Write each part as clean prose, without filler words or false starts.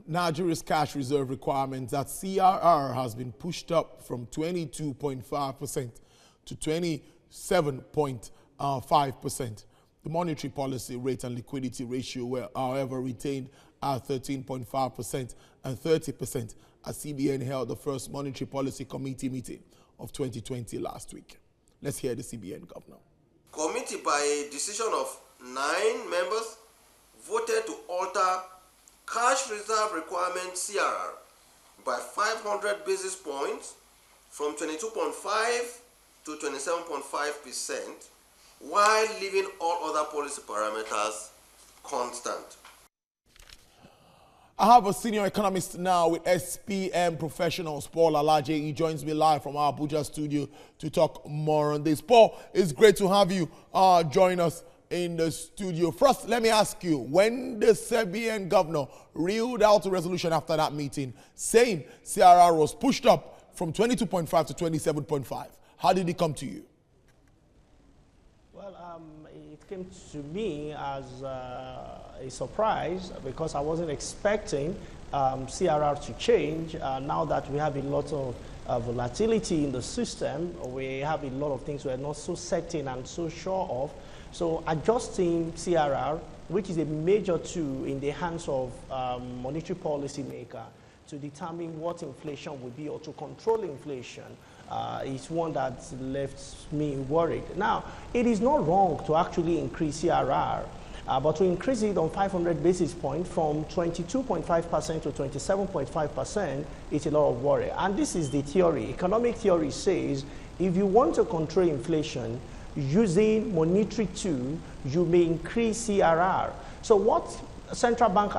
Nigeria's cash reserve requirements at CRR has been pushed up from 22.5% to 27.5%. The monetary policy rate and liquidity ratio were, however, retained at 13.5% and 30% as CBN held the first Monetary Policy Committee meeting of 2020 last week. Let's hear the CBN governor. Committee, by a decision of 9 members, voted to alter cash reserve requirement CRR by 500 basis points from 22.5 to 27.5%, while leaving all other policy parameters constant. I have a senior economist now with SPM Professionals, Paul Alaje. He joins me live from our Abuja studio to talk more on this. Paul, it's great to have you join us in the studio. First, let me ask you, when the CBN governor reeled out a resolution after that meeting saying CRR was pushed up from 22.5 to 27.5, how did it come to you? Well, it came to me as a surprise because I wasn't expecting CRR to change. Now that we have a lot of volatility in the system, we have a lot of things we're not so certain and so sure of. So adjusting CRR, which is a major tool in the hands of monetary policy maker to determine what inflation will be or to control inflation, is one that left me worried. Now, it is not wrong to actually increase CRR, but to increase it on 500 basis points from 22.5% to 27.5% is a lot of worry. And this is the theory. Economic theory says if you want to control inflation using monetary tool, you may increase CRR. So what central bank,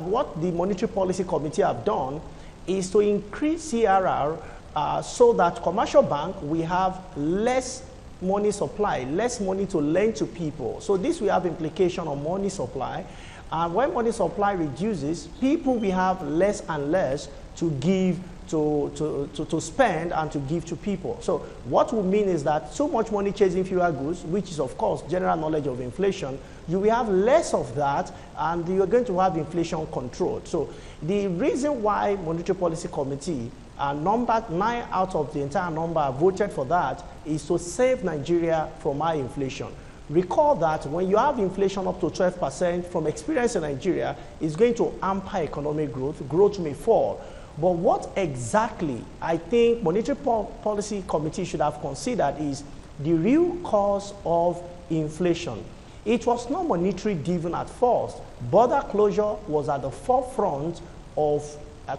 what the Monetary Policy Committee have done is to increase CRR so that commercial bank will have less money supply, less money to lend to people. So this will have implication on money supply. And when money supply reduces, people will have less and less to give, to spend and to give to people. So what will mean is that so much money chasing fewer goods, which is of course general knowledge of inflation, you will have less of that and you're going to have inflation controlled. So the reason why Monetary Policy Committee number 9 out of the entire number voted for that is to save Nigeria from high inflation. Recall that when you have inflation up to 12% from experience in Nigeria, it's going to hamper economic growth. Growth may fall. But what exactly I think Monetary Policy Committee should have considered is the real cause of inflation. It was not monetary driven at first. Border closure was at the forefront of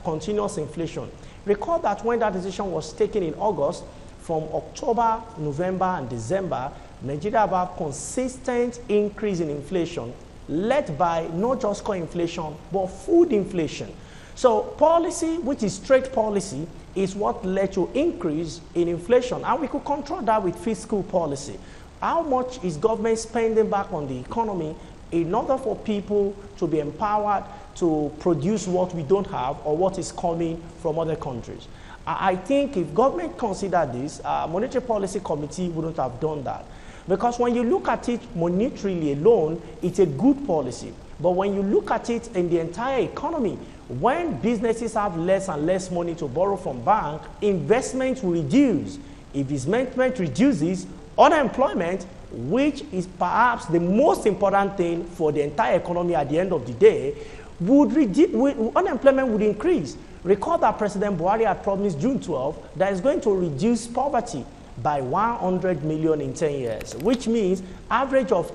continuous inflation. Recall that when that decision was taken in August, from October, November, and December, Nigeria have a consistent increase in inflation, led by not just core inflation, but food inflation. So policy, which is trade policy, is what led to increase in inflation. And we could control that with fiscal policy. How much is government spending back on the economy in order for people to be empowered to produce what we don't have or what is coming from other countries? I think if government considered this, Monetary Policy Committee wouldn't have done that. Because when you look at it monetarily alone, it's a good policy. But when you look at it in the entire economy, when businesses have less and less money to borrow from bank, investment will reduce. If investment reduces, unemployment, which is perhaps the most important thing for the entire economy at the end of the day, unemployment would increase. Recall that President Buhari had promised June 12 that is going to reduce poverty by 100 million in 10 years, which means average of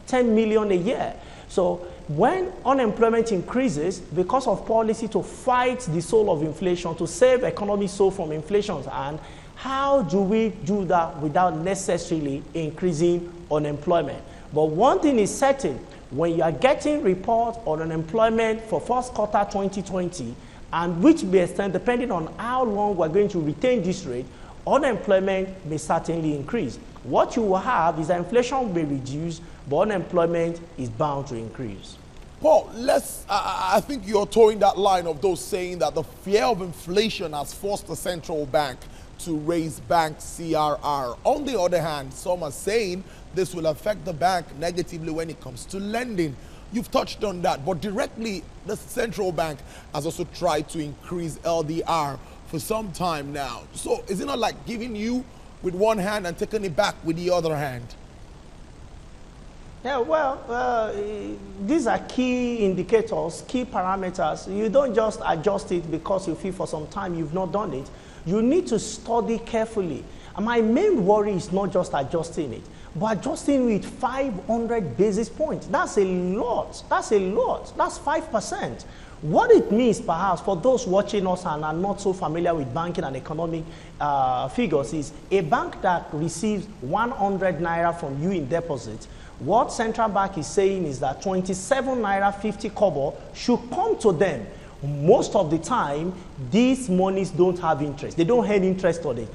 10 million a year. So when unemployment increases because of policy to fight the soul of inflation, to save economic soul from inflation, and how do we do that without necessarily increasing unemployment? But one thing is certain, when you are getting reports on unemployment for first quarter 2020, and which may extend depending on how long we're going to retain this rate, unemployment may certainly increase. What you will have is that inflation may reduce, but unemployment is bound to increase. Paul, I think you're towing that line of those saying that the fear of inflation has forced the central bank to raise bank CRR. On the other hand, some are saying this will affect the bank negatively when it comes to lending. you've touched on that, but directly, the central bank has also tried to increase LDR for some time now. So is it not like giving you with one hand and taking it back with the other hand? Yeah, well, these are key indicators, key parameters. You don't just adjust it because you feel for some time you've not done it. You need to study carefully. And my main worry is not just adjusting it, but adjusting with 500 basis points. That's a lot. That's a lot. That's 5%. What it means, perhaps, for those watching us and are not so familiar with banking and economic figures, is a bank that receives 100 naira from you in deposit. What central bank is saying is that 27 naira 50 kobo should come to them. Most of the time, these monies don't have interest. They don't earn interest on it.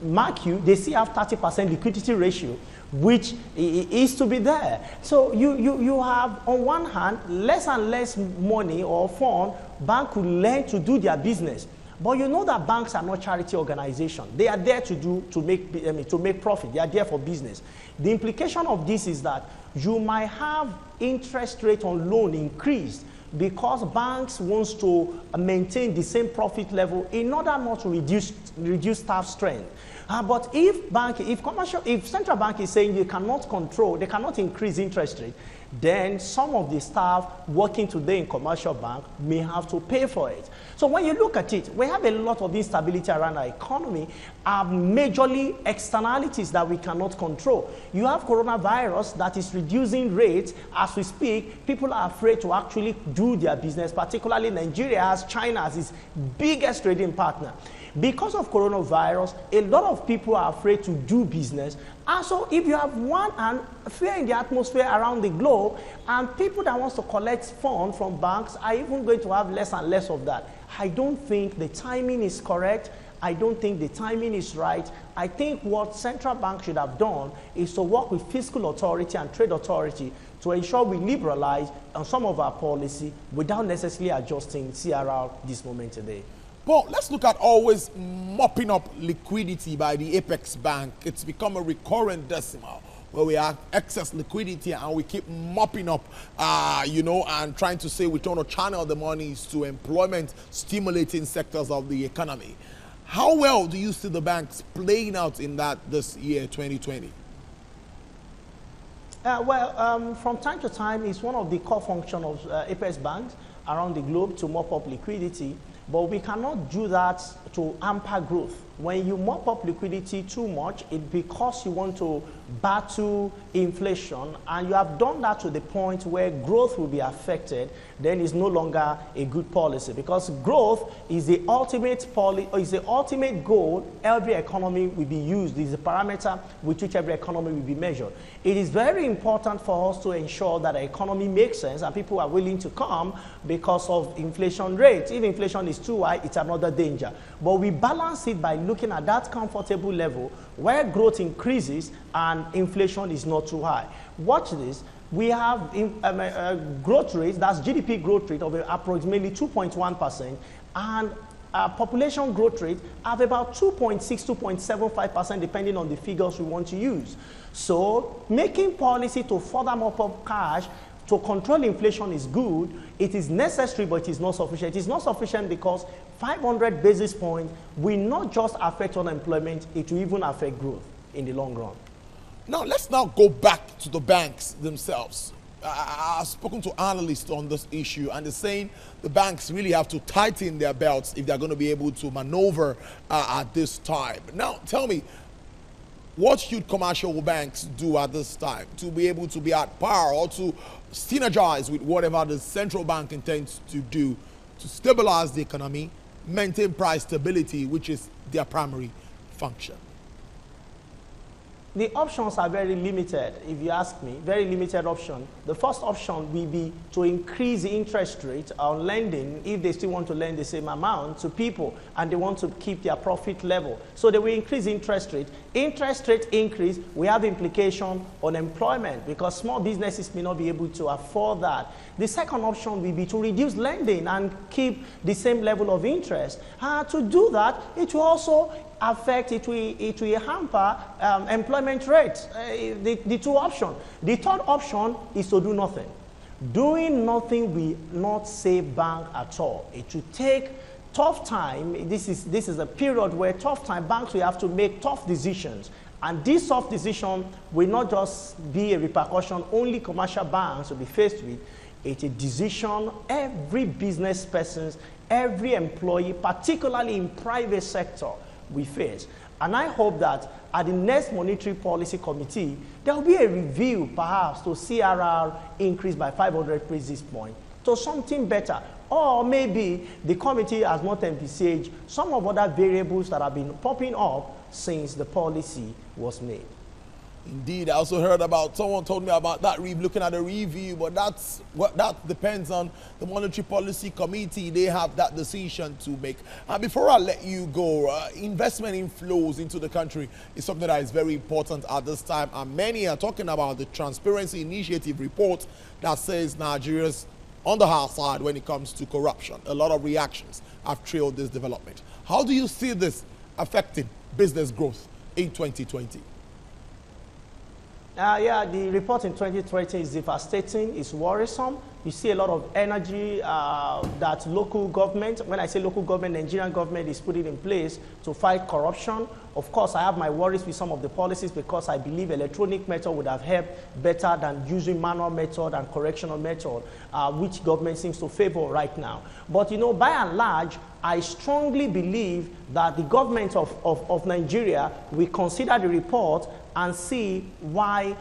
Mark you, they still have 30% liquidity ratio, which is to be there. So you have, on one hand, less and less money or fund, bank could learn to do their business. But you know that banks are not charity organizations. They are there to make profit. They are there for business. The implication of this is that you might have interest rate on loan increased because banks wants to maintain the same profit level in order not to reduce staff strength. But if central bank is saying you cannot control, they cannot increase interest rate, then some of the staff working today in commercial bank may have to pay for it. So when you look at it, we have a lot of instability around our economy, majorly externalities that we cannot control. You have coronavirus that is reducing rates as we speak. People are afraid to actually do their business, particularly Nigeria as China as its biggest trading partner. Because of coronavirus, a lot of people are afraid to do business. And so if you have one and fear in the atmosphere around the globe, and people that wants to collect funds from banks are even going to have less and less of that. I don't think the timing is correct. I don't think the timing is right. I think what central bank should have done is to work with fiscal authority and trade authority to ensure we liberalize on some of our policy without necessarily adjusting CRR this moment today. Paul, let's look at always mopping up liquidity by the Apex Bank. It's become a recurrent decimal where we have excess liquidity and we keep mopping up, and trying to say we trying to channel the monies to employment stimulating sectors of the economy. How well do you see the banks playing out in that this year, 2020? From time to time, it's one of the core functions of Apex banks around the globe to mop up liquidity. But we cannot do that to hamper growth. When you mop up liquidity too much, it's because you want to battle inflation, and you have done that to the point where growth will be affected, then it's no longer a good policy, because growth is the ultimate goal every economy will be used. It is a parameter with which every economy will be measured. It is very important for us to ensure that the economy makes sense and people are willing to come because of inflation rates. If inflation is too high, it's another danger. But we balance it by looking at that comfortable level where growth increases and inflation is not too high. Watch this. We have growth rate, that's GDP growth rate of approximately 2.1%, and population growth rate of about 2.6, 2.75%, depending on the figures we want to use. So making policy to further mop up cash to control inflation is good. It is necessary, but it is not sufficient. It is not sufficient because 500 basis points will not just affect unemployment, it will even affect growth in the long run. Now, let's now go back to the banks themselves. I've spoken to analysts on this issue, and they're saying the banks really have to tighten their belts if they're going to be able to maneuver at this time. Now, tell me, what should commercial banks do at this time to be able to be at par or to synergize with whatever the central bank intends to do to stabilize the economy, maintain price stability, which is their primary function? The options are very limited, if you ask me, very limited option. The first option will be to increase the interest rate on lending if they still want to lend the same amount to people and they want to keep their profit level. So they will increase interest rate. Interest rate increase, we have implication on employment because small businesses may not be able to afford that. The second option will be to reduce lending and keep the same level of interest. To do that, it will also affect, it will hamper employment rates. The two options. The third option is to do nothing. Doing nothing will not save bank at all. It will take tough time. This is a period where tough time, banks will have to make tough decisions. And this tough decision will not just be a repercussion only commercial banks will be faced with. It's a decision every business person, every employee, particularly in private sector, will face. And I hope that at the next Monetary Policy Committee, there will be a review, perhaps, to CRR increase by 500 basis points to something better. Or maybe the committee has not envisaged some of other variables that have been popping up since the policy was made. Indeed, I also heard about, someone told me about that, looking at a review, but that depends on the Monetary Policy Committee. They have that decision to make. And before I let you go, investment inflows into the country is something that is very important at this time. And many are talking about the Transparency Initiative report that says Nigeria's on the high side when it comes to corruption. A lot of reactions have trailed this development. How do you see this affecting business growth in 2020? Yeah, the report in 2020 is devastating, it's worrisome. You see a lot of energy that local government, when I say local government, Nigerian government is putting in place to fight corruption. Of course, I have my worries with some of the policies because I believe electronic method would have helped better than using manual method and correctional method, which government seems to favor right now. But, you know, by and large, I strongly believe that the government of Nigeria will consider the report and see why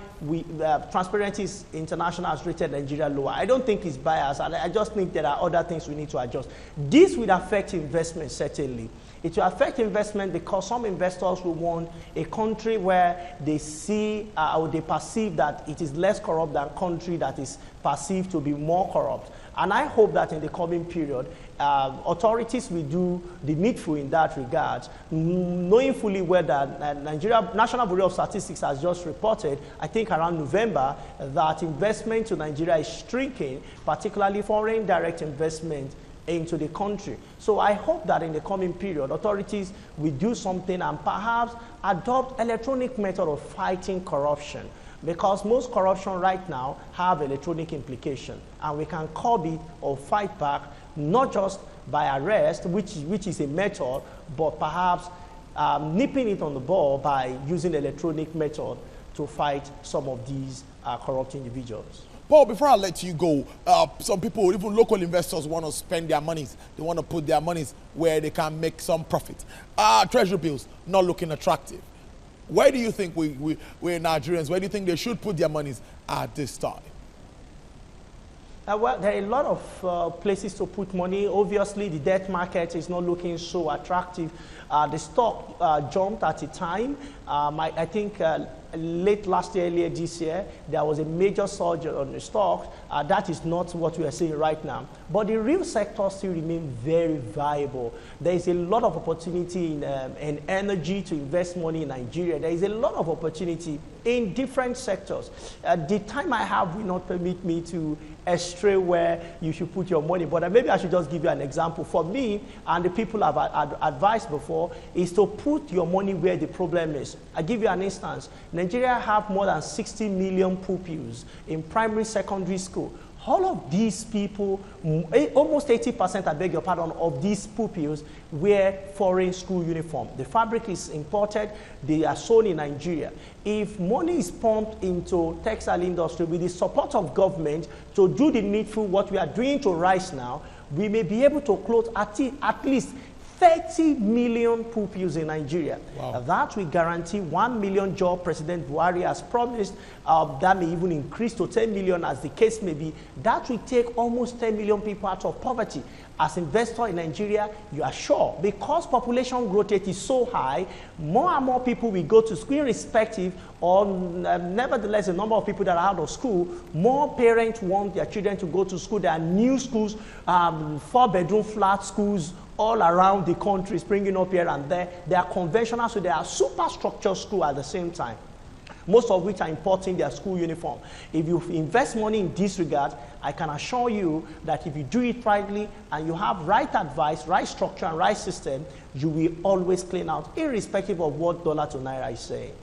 Transparency International has rated Nigeria lower. I don't think it's biased, and I just think there are other things we need to adjust. This will affect investment, certainly. It will affect investment because some investors will want a country where they see or they perceive that it is less corrupt than a country that is perceived to be more corrupt. And I hope that in the coming period, authorities will do the needful in that regard, knowing fully well that Nigeria National Bureau of Statistics has just reported, I think around November, that investment to Nigeria is shrinking, particularly foreign direct investment into the country. So I hope that in the coming period, authorities will do something and perhaps adopt electronic method of fighting corruption, because most corruption right now have electronic implication, and we can curb it or fight back, not just by arrest, which is a method, but perhaps nipping it on the ball by using electronic method to fight some of these corrupt individuals. Paul, before I let you go, some people, even local investors, want to spend their monies. They want to put their monies where they can make some profit. Treasury bills not looking attractive. Where do you think we're Nigerians, where do you think they should put their monies at this time? Well, there are a lot of places to put money. Obviously, the debt market is not looking so attractive. The stock jumped at a time. I think late last year, earlier this year, there was a major surge on the stock. That is not what we are seeing right now. But the real sector still remains very viable. There is a lot of opportunity in energy to invest money in Nigeria. There is a lot of opportunity in different sectors. The time I have will not permit me to astray where you should put your money, but maybe I should just give you an example. For me, and the people I've advised before, is to put your money where the problem is. I'll give you an instance. Nigeria have more than 60 million pupils in primary, secondary school. All of these people, almost 80%, I beg your pardon, of these pupils wear foreign school uniform. The fabric is imported, they are sewn in Nigeria. If money is pumped into textile industry with the support of government to do the needful, what we are doing to rice now, we may be able to clothe at least 30 million pupils in Nigeria. Wow. That will guarantee 1 million jobs President Buhari has promised. That may even increase to 10 million as the case may be. That will take almost 10 million people out of poverty. As investor in Nigeria, you are sure, because population growth rate is so high, more and more people will go to school irrespective, or nevertheless, the number of people that are out of school, more parents want their children to go to school. There are new schools, 4-bedroom flat schools, all around the country, springing up here and there. They are conventional, so they are superstructure school at the same time, most of which are importing their school uniform. If you invest money in this regard, I can assure you that if you do it rightly and you have right advice, right structure, and right system, you will always clean out, irrespective of what dollar to naira is saying.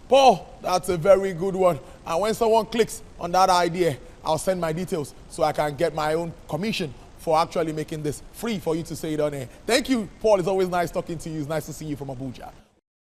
Paul, that's a very good one. And when someone clicks on that idea, I'll send my details so I can get my own commission for actually making this free for you to say it on air. Thank you, Paul. It's always nice talking to you. It's nice to see you from Abuja.